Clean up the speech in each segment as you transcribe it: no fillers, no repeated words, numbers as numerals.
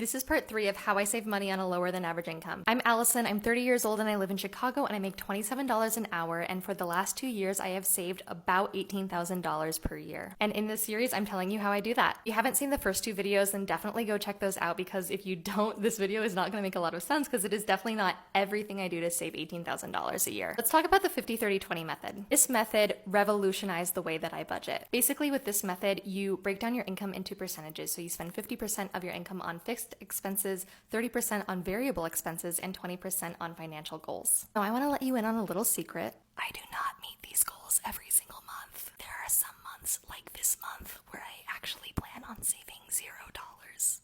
This is part 3 of how I save money on a lower than average income. I'm Allison, I'm 30 years old and I live in Chicago and I make $27 an hour, and for the last 2 years I have saved about $18,000 per year. And in this series I'm telling you how I do that. If you haven't seen the first 2 videos, then definitely go check those out, because if you don't, this video is not going to make a lot of sense because it is definitely not everything I do to save $18,000 a year. Let's talk about the 50-30-20 method. This method revolutionized the way that I budget. Basically with this method, you break down your income into percentages. So you spend 50% of your income on fixed expenses, 30% on variable expenses, and 20% on financial goals. Now I want to let you in on a little secret. I do not meet these goals every single month. There are some months, like this month, where I actually plan on saving $0.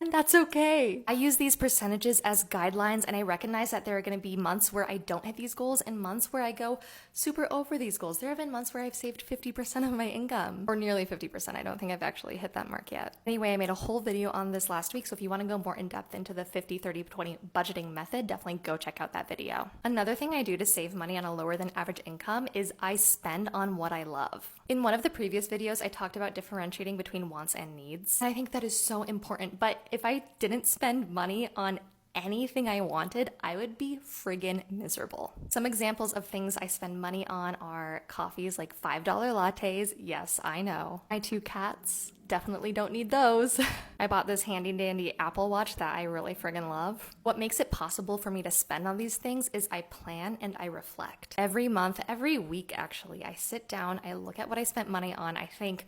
And that's okay. I use these percentages as guidelines, and I recognize that there are going to be months where I don't hit these goals and months where I go super over these goals. There have been months where I've saved 50% of my income, or nearly 50%. I don't think I've actually hit that mark yet. Anyway, I made a whole video on this last week, so if you want to go more in depth into the 50-30-20 budgeting method, definitely go check out that video. Another thing I do to save money on a lower than average income is I spend on what I love. In one of the previous videos, I talked about differentiating between wants and needs. And I think that is so important, but if I didn't spend money on anything I wanted, I would be friggin' miserable. Some examples of things I spend money on are coffees, like $5 lattes. Yes, I know. My 2 cats, definitely don't need those. I bought this handy dandy Apple Watch that I really friggin' love. What makes it possible for me to spend on these things is I plan and I reflect. Every month, every week actually, I sit down, I look at what I spent money on, I think,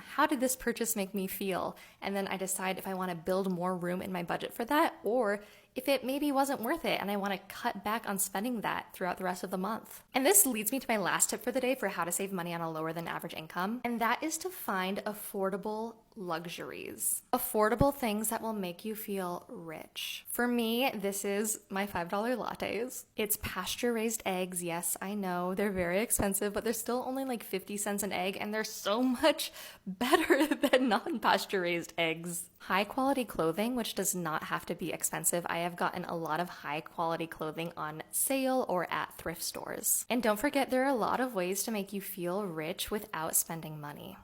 how did this purchase make me feel? And then I decide if I want to build more room in my budget for that, or if it maybe wasn't worth it and I want to cut back on spending that throughout the rest of the month. And this leads me to my last tip for the day for how to save money on a lower than average income, and that is to find affordable luxuries. Affordable things that will make you feel rich. For me, this is my $5 lattes. It's pasture-raised eggs. Yes, I know they're very expensive, but they're still only like 50 cents an egg, and they're so much better than non-pasture-raised eggs. High quality clothing, which does not have to be expensive. I have gotten a lot of high quality clothing on sale or at thrift stores. And don't forget, there are a lot of ways to make you feel rich without spending money.